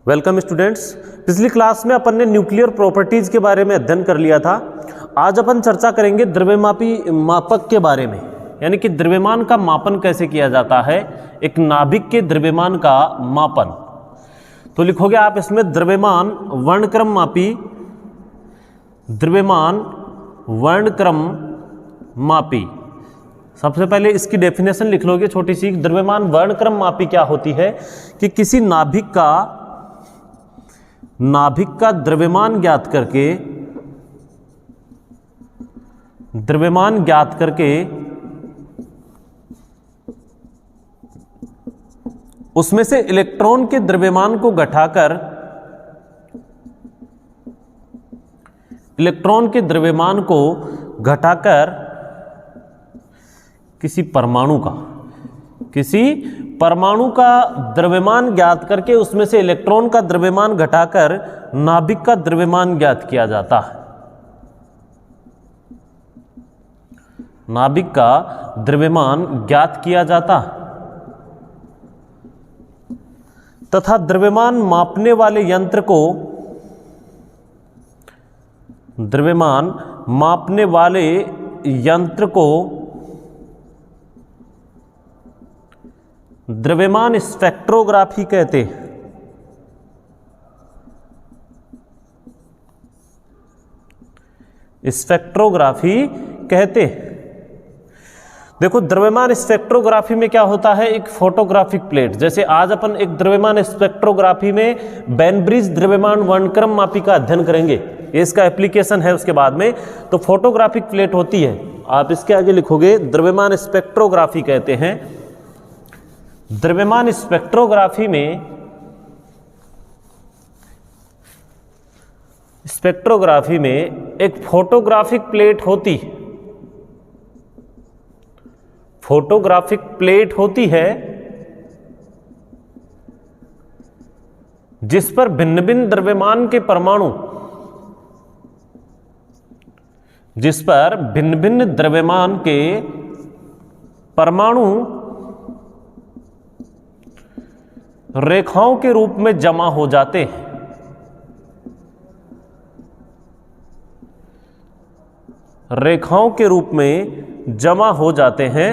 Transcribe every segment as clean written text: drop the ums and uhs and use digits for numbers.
Welcome students. पिछली class में अपन ने न्यूक्लियर प्रॉपर्टीज के बारे में अध्ययन कर लिया था। आज अपन चर्चा करेंगे द्रव्यमापी मापक के बारे में, यानी कि द्रव्यमान का मापन कैसे किया जाता है, एक नाभिक के द्रव्यमान का मापन। तो लिखोगे आप इसमें द्रव्यमान वर्णक्रम मापी, द्रव्यमान वर्णक्रम मापी। सबसे पहले इसकी डेफिनेशन लिख लोगे छोटी सी। द्रव्यमान वर्णक्रम मापी क्या होती है कि किसी नाभिक का द्रव्यमान ज्ञात करके उसमें से इलेक्ट्रॉन के द्रव्यमान को घटाकर किसी परमाणु का द्रव्यमान ज्ञात करके उसमें से इलेक्ट्रॉन का द्रव्यमान घटाकर नाभिक का द्रव्यमान ज्ञात किया जाता है। नाभिक का द्रव्यमान ज्ञात किया जाता है तथा द्रव्यमान मापने वाले यंत्र को द्रव्यमान स्पेक्ट्रोग्राफी कहते हैं। देखो द्रव्यमान स्पेक्ट्रोग्राफी में क्या होता है, एक फोटोग्राफिक प्लेट। जैसे आज अपन एक द्रव्यमान स्पेक्ट्रोग्राफी में बैनब्रिज द्रव्यमान वर्णक्रम मापी का अध्ययन करेंगे, ये इसका एप्लीकेशन है। उसके बाद में तो फोटोग्राफिक प्लेट होती है, आप इसके आगे लिखोगे द्रव्यमान स्पेक्ट्रोग्राफी कहते हैं। द्रव्यमान स्पेक्ट्रोग्राफी में एक फोटोग्राफिक प्लेट होती है जिस पर भिन्न भिन्न द्रव्यमान के परमाणु रेखाओं के रूप में जमा हो जाते हैं।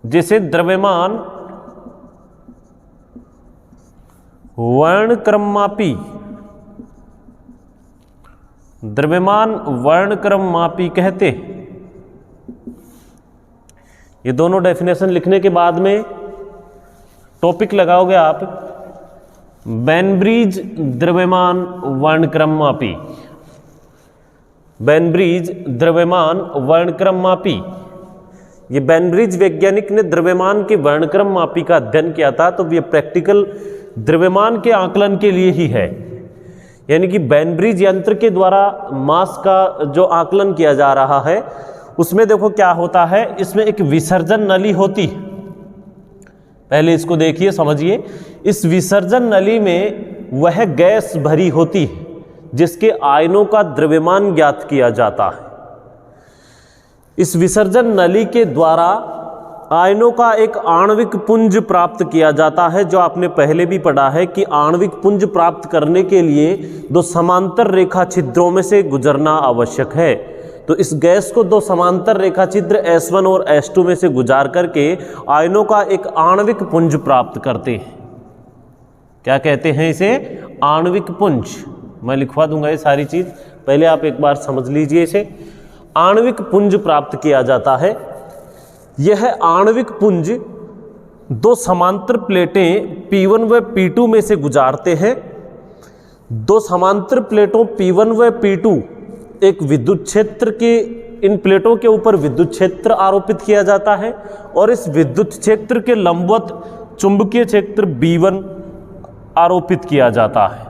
जिसे द्रव्यमान वर्णक्रम मापी कहते हैं। ये दोनों डेफिनेशन लिखने के बाद में टॉपिक लगाओगे आप बैनब्रिज द्रव्यमान वर्णक्रम मापी। ये बैनब्रिज वैज्ञानिक ने द्रव्यमान के वर्णक्रम मापी का अध्ययन किया था, तो ये प्रैक्टिकल द्रव्यमान के आकलन के लिए ही है। यानी कि बैनब्रिज यंत्र के द्वारा मास का जो आकलन किया जा रहा है उसमें देखो क्या होता है, इसमें एक विसर्जन नली होती है। पहले इसको देखिए, समझिए। इस विसर्जन नली में वह गैस भरी होती है जिसके आयनों का द्रव्यमान ज्ञात किया जाता है। इस विसर्जन नली के द्वारा आयनों का एक आणविक पुंज प्राप्त किया जाता है। जो आपने पहले भी पढ़ा है कि आणविक पुंज प्राप्त करने के लिए दो समांतर रेखा छिद्रों में से गुजरना आवश्यक है। तो इस गैस को दो समांतर रेखा छिद्र S1 और S2 में से गुजार करके आयनों का एक आणविक पुंज प्राप्त करते हैं। क्या कहते हैं इसे? आणविक पुंज। मैं लिखवा दूंगा ये सारी चीज, पहले आप एक बार समझ लीजिए इसे। आणविक पुंज प्राप्त किया जाता है। यह आणविक पुंज दो समांतर प्लेटें P1 व P2 में से गुजारते हैं। दो समांतर प्लेटों P1 व P2 एक विद्युत क्षेत्र के, इन प्लेटों के ऊपर विद्युत क्षेत्र आरोपित किया जाता है और इस विद्युत क्षेत्र के लंबवत चुंबकीय क्षेत्र B1 आरोपित किया जाता है।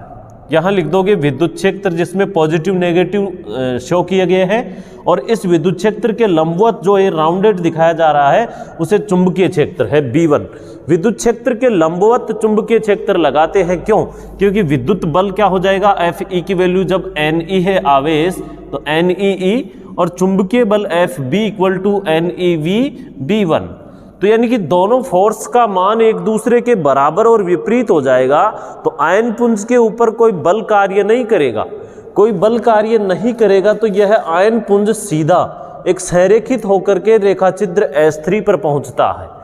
यहाँ लिख दोगे विद्युत क्षेत्र जिसमें पॉजिटिव नेगेटिव शो किए गए हैं, और इस विद्युत क्षेत्र के लंबवत जो ये राउंडेड दिखाया जा रहा है उसे चुंबकीय क्षेत्र है B1। विद्युत क्षेत्र के लंबवत चुंबकीय क्षेत्र लगाते हैं, क्यों? क्योंकि विद्युत बल क्या हो जाएगा, Fe की वैल्यू जब Ne है आवेश तो NeE, और चुंबकीय बल Fb = NeV B1। तो यानी कि दोनों फोर्स का मान एक दूसरे के बराबर और विपरीत हो जाएगा, तो आयन पुंज के ऊपर कोई बल कार्य नहीं करेगा। कोई बल कार्य नहीं करेगा तो यह आयन पुंज सीधा एक संरेखित होकर के रेखाचित्र S3 पर पहुंचता है।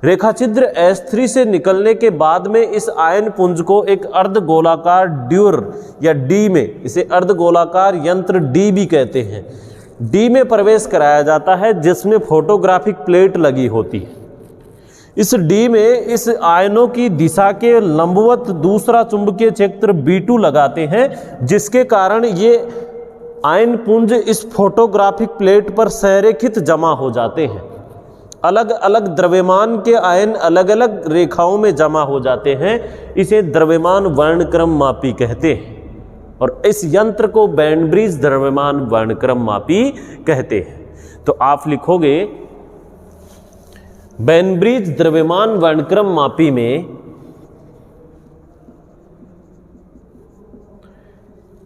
रेखाचित्र S3 से निकलने के बाद में इस आयन पुंज को एक अर्धगोलाकार ड्यूर या डी में, इसे अर्धगोलाकार यंत्र डी भी कहते हैं, डी में प्रवेश कराया जाता है, जिसमें फोटोग्राफिक प्लेट लगी होती है। इस डी में इस आयनों की दिशा के लंबवत दूसरा चुंबकीय क्षेत्र B2 लगाते हैं, जिसके कारण ये आयन पुंज इस फोटोग्राफिक प्लेट पर संरेखित जमा हो जाते हैं। अलग अलग द्रव्यमान के आयन अलग अलग रेखाओं में जमा हो जाते हैं, इसे द्रव्यमान वर्णक्रम मापी कहते हैं, और इस यंत्र को बैंड ब्रिज द्रव्यमान वर्णक्रम मापी कहते हैं। तो आप लिखोगे बैंड ब्रिज द्रव्यमान वर्णक्रम मापी में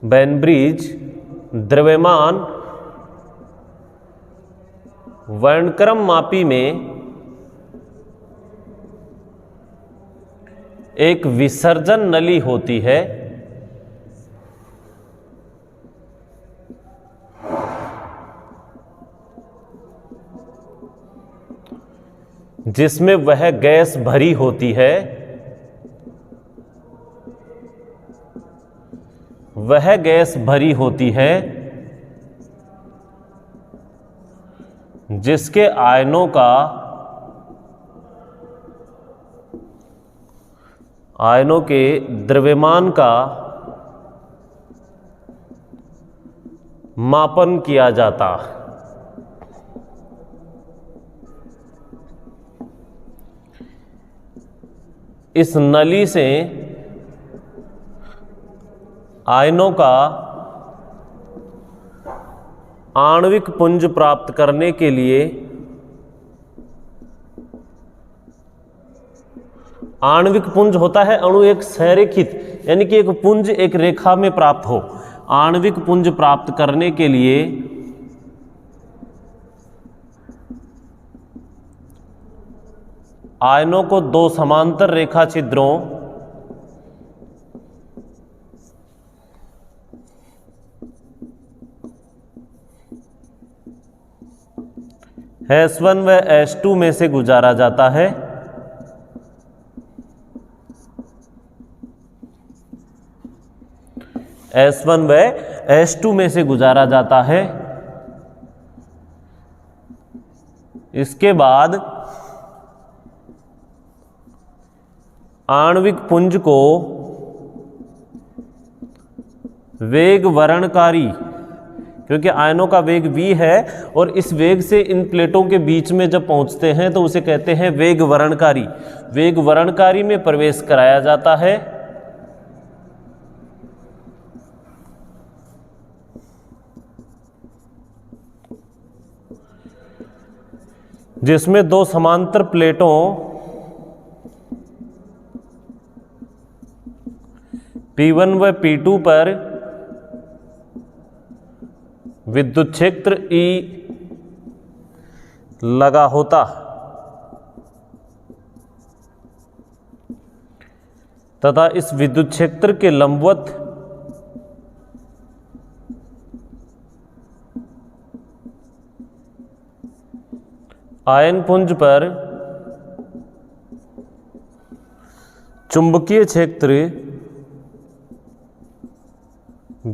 बैंड ब्रिज द्रव्यमान वर्णक्रम मापी में एक विसर्जन नली होती है, जिसमें वह गैस भरी होती है, वह गैस भरी होती है जिसके आयनों के द्रव्यमान का मापन किया जाता। इस नली से आयनों का आणविक पुंज प्राप्त करने के लिए आणविक पुंज होता है अणु एक संरेखित, यानी कि एक पुंज एक रेखा में प्राप्त हो। आणविक पुंज प्राप्त करने के लिए आयनों को दो समांतर रेखा छिद्रों S1 व S2 में से गुजारा जाता है। S1 व S2 में से गुजारा जाता है। इसके बाद आणविक पुंज को वेग वर्णकारी, क्योंकि आयनों का वेग v है और इस वेग से इन प्लेटों के बीच में जब पहुंचते हैं तो उसे कहते हैं वेग वर्णकारी। वेग वर्णकारी में प्रवेश कराया जाता है, जिसमें दो समांतर प्लेटों P1 व P2 पर विद्युत क्षेत्र E लगा होता तथा इस विद्युत क्षेत्र के लंबवत आयन पुंज पर चुंबकीय क्षेत्र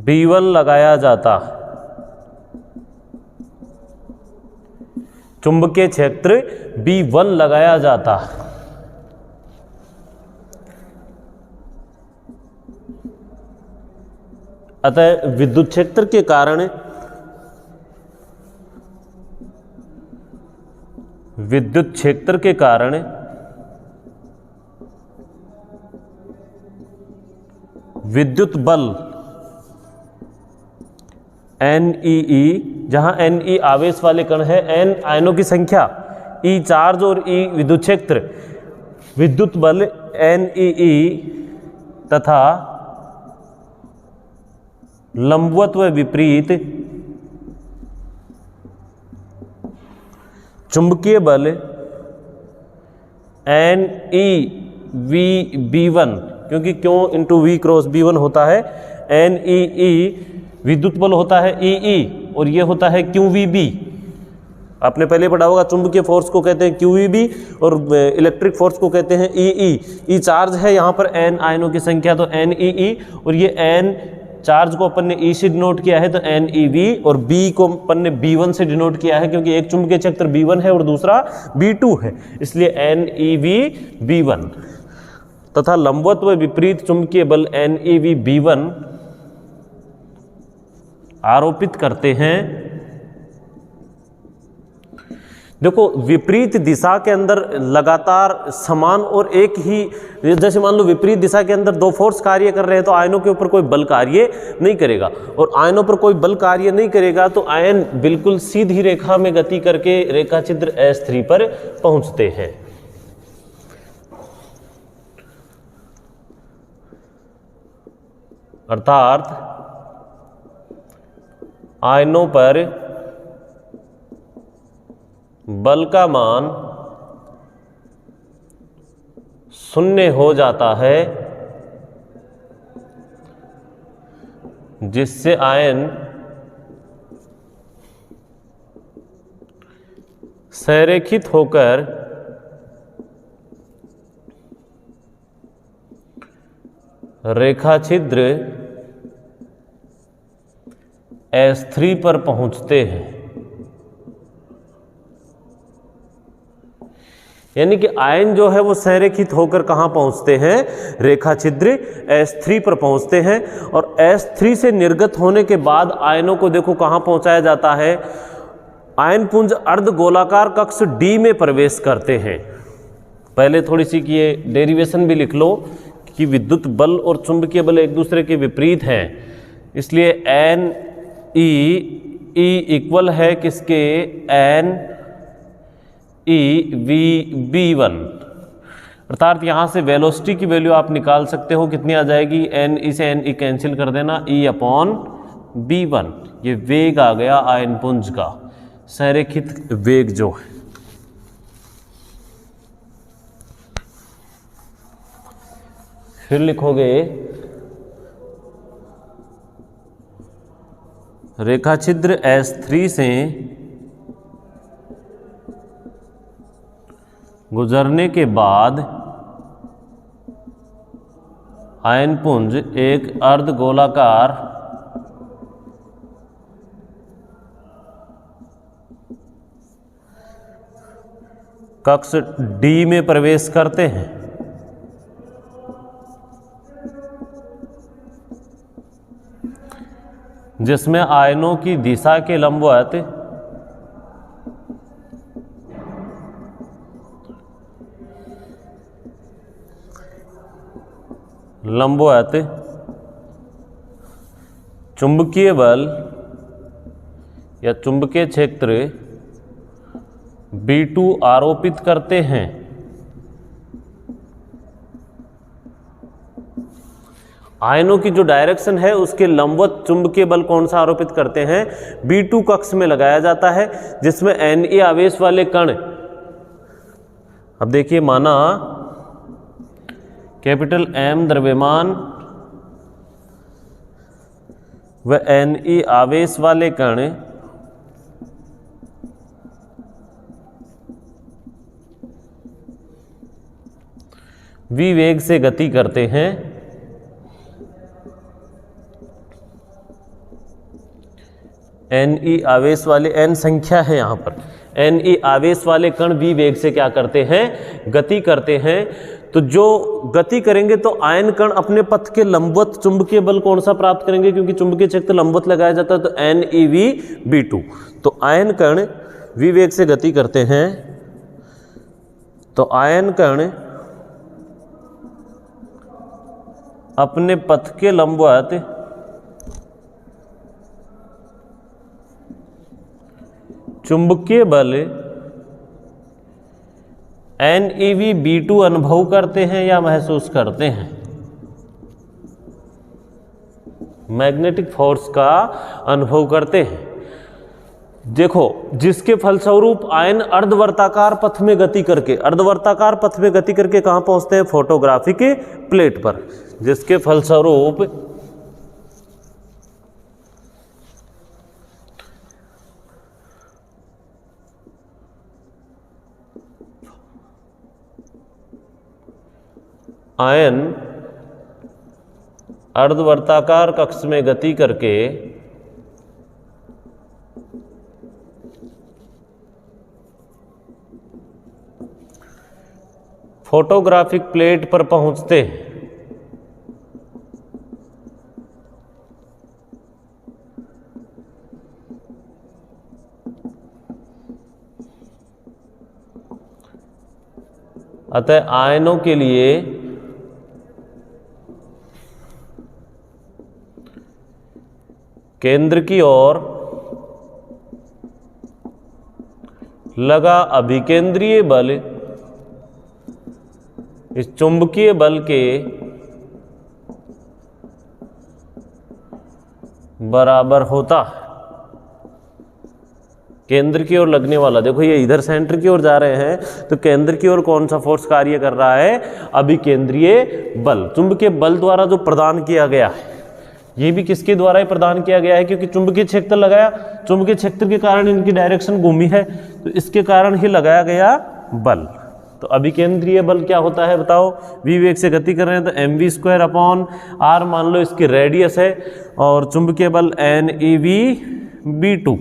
B1 लगाया जाता। चुंबकीय क्षेत्र B1 लगाया जाता। अतः विद्युत क्षेत्र के कारण विद्युत बल NEE, जहां Ne आवेश वाले कण है, N आयनों की संख्या, E चार्ज और E विद्युत क्षेत्र, विद्युत बल NEE तथा लंबवत व विपरीत चुंबकीय बल NeV_B1, क्योंकि क्यों इंटू V क्रॉस B1 होता है, NeE विद्युत बल होता है EE और ये होता है QVB। आपने पहले पढ़ा होगा चुंबकीय फोर्स को कहते हैं QVB और इलेक्ट्रिक फोर्स को कहते हैं EE। E चार्ज है यहाँ पर, N आयनों की संख्या तो NeE, और ये N चार्ज को अपन ने E से डिनोट किया है तो NeV, और B को अपन ने B1 से डिनोट किया है क्योंकि एक चुंबकीय क्षेत्र B1 है और दूसरा B2 है, इसलिए NeV_B1। तथा लंबवत व विपरीत चुंबकीय बल NeV_B1 आरोपित करते हैं। देखो विपरीत दिशा के अंदर लगातार समान और एक ही, जैसे मान लो विपरीत दिशा के अंदर दो फोर्स कार्य कर रहे हैं तो आयनों के ऊपर कोई बल कार्य नहीं करेगा, और आयनों पर कोई बल कार्य नहीं करेगा तो आयन बिल्कुल सीधी रेखा में गति करके रेखा छिद्र S3 पर पहुंचते हैं। अर्थात आयनों पर बल का मान शून्य हो जाता है, जिससे आयन संरेखित होकर रेखा छिद्र S3 पर पहुंचते हैं। यानी कि आयन जो है वो संरेखित होकर कहां पहुंचते हैं, रेखा छिद्र S3 पर पहुंचते हैं, और S3 से निर्गत होने के बाद आयनों को देखो कहां पहुंचाया जाता है, आयन पुंज अर्धगोलाकार कक्ष D में प्रवेश करते हैं। पहले थोड़ी सी की ये डेरिवेशन भी लिख लो कि विद्युत बल और चुंबकीय बल एक दूसरे के विपरीत हैं, इसलिए NeE इक्वल है किसके, NeV_B1। अर्थात यहाँ से वेलोसिटी की वैल्यू आप निकाल सकते हो, कितनी आ जाएगी, Ne से Ne कैंसिल कर देना, E/B1। ये वेग आ गया आयन पुंज का, संरेखित वेग जो है। फिर लिखोगे रेखा छिद्र S3 से गुजरने के बाद आयन पुंज एक अर्धगोलाकार कक्ष D में प्रवेश करते हैं। जिसमें आयनों की दिशा के लंबवत चुंबकीय बल या चुंबकीय क्षेत्र B2 आरोपित करते हैं। आयनों की जो डायरेक्शन है उसके लंबवत चुंबकीय बल कौन सा आरोपित करते हैं, B2 कक्ष में लगाया जाता है, जिसमें Ne आवेश वाले कण, अब देखिए माना कैपिटल M द्रव्यमान व Ne आवेश वाले कण v वेग से गति करते हैं। Ne आवेश वाले, N संख्या है यहाँ पर, Ne आवेश वाले कण v वेग से क्या करते हैं, गति करते हैं। तो जो गति करेंगे तो आयन कण अपने पथ के लंबवत चुंबकीय बल कौन सा प्राप्त करेंगे, क्योंकि चुंबकीय क्षेत्र लंबवत लगाया जाता है, तो NeV_B2। तो आयन कण v वेग से गति करते हैं, तो आयन कण अपने पथ के लंबवत चुंबकीय बल NeV_B2 अनुभव करते हैं या महसूस करते हैं। मैग्नेटिक फोर्स का अनुभव करते हैं। देखो, जिसके फलस्वरूप आयन अर्धवर्ताकार पथ में गति करके कहां पहुंचते हैं? फोटोग्राफी के प्लेट पर। जिसके फलस्वरूप आयन अर्धवर्ताकार कक्ष में गति करके फोटोग्राफिक प्लेट पर पहुंचते हैं। अतः आयनों के लिए केंद्र की ओर लगा अभिकेंद्रीय बल इस चुंबकीय बल के बराबर होता है। केंद्र की ओर लगने वाला, देखो ये इधर सेंटर की ओर जा रहे हैं तो केंद्र की ओर कौन सा फोर्स कार्य कर रहा है? अभिकेंद्रीय बल। चुंबकीय बल द्वारा जो प्रदान किया गया है, ये भी किसके द्वारा ही प्रदान किया गया है? क्योंकि चुंबकीय क्षेत्र लगाया, चुंबकीय क्षेत्र के कारण इनकी डायरेक्शन घूमी है, तो इसके कारण ही लगाया गया बल। तो अभिकेंद्रीय बल क्या होता है बताओ? v वेग से गति कर रहे हैं तो mv²/r मान लो इसकी रेडियस है, और चुंबकीय बल NeV/v2।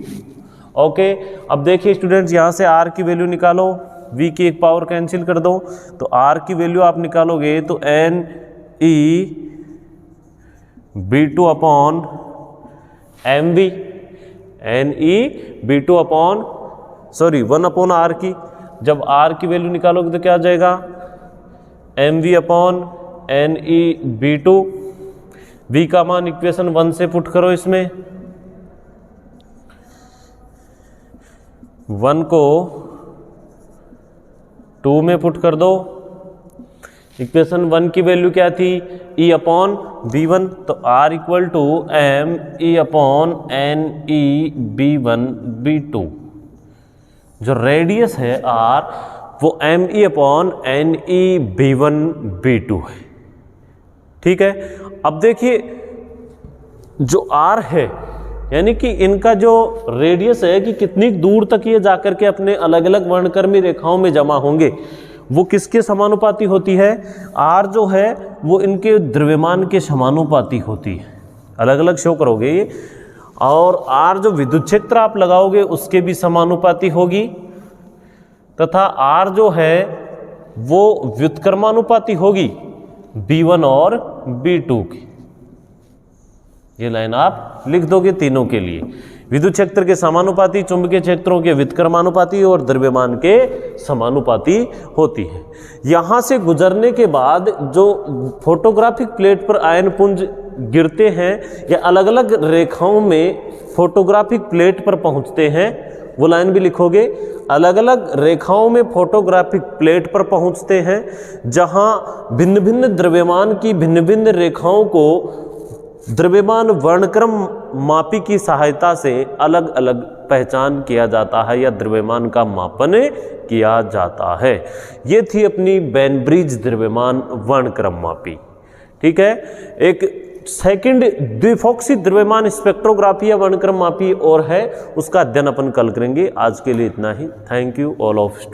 ओके, अब देखिए स्टूडेंट्स, यहाँ से r की वैल्यू निकालो, v की एक पावर कैंसिल कर दो, तो r की वैल्यू आप निकालोगे तो NeV/mv, NeV/1/r की। जब r की वैल्यू निकालोगे तो क्या आ जाएगा? mv/NeV2। v का मान इक्वेशन 1 से पुट करो, इसमें 1 को 2 में पुट कर दो। इक्वेशन 1 की वैल्यू क्या थी? E/V1, तो R इक्वल टू ME/NeV1/V2। जो रेडियस है R, वो ME/NeV1/V2 है। ठीक है, अब देखिए जो R है, यानी कि इनका जो रेडियस है कि कितनी दूर तक ये जाकर के अपने अलग अलग वर्णक्रमीय रेखाओं में जमा होंगे, वो किसके समानुपाती होती है? R जो है वो इनके द्रव्यमान के समानुपाती होती है। अलग अलग शो करोगे ये, और R जो विद्युत क्षेत्र आप लगाओगे उसके भी समानुपाती होगी, तथा R जो है वो व्युत्क्रमानुपाती होगी B1 और B2 की। ये लाइन आप लिख दोगे तीनों के लिए। विद्युत क्षेत्र के समानुपाती, चुंबकीय क्षेत्रों के व्युत्क्रमानुपाती और द्रव्यमान के समानुपाती होती है। यहाँ से गुजरने के बाद जो फोटोग्राफिक प्लेट पर आयन पुंज गिरते हैं या अलग अलग रेखाओं में फोटोग्राफिक प्लेट पर पहुँचते हैं, वो लाइन भी लिखोगे। अलग अलग रेखाओं में फोटोग्राफिक प्लेट पर पहुँचते हैं, जहाँ भिन्न भिन्न द्रव्यमान की भिन्न भिन्न रेखाओं को द्रव्यमान वर्णक्रम मापी की सहायता से अलग अलग पहचान किया जाता है या द्रव्यमान का मापन किया जाता है। ये थी अपनी बैनब्रिज द्रव्यमान वर्णक्रम मापी। ठीक है, एक सेकंड द्विफोक्सी द्रव्यमान स्पेक्ट्रोग्राफी या वर्णक्रम मापी और है, उसका अध्ययन अपन कल करेंगे। आज के लिए इतना ही। Thank you all of students.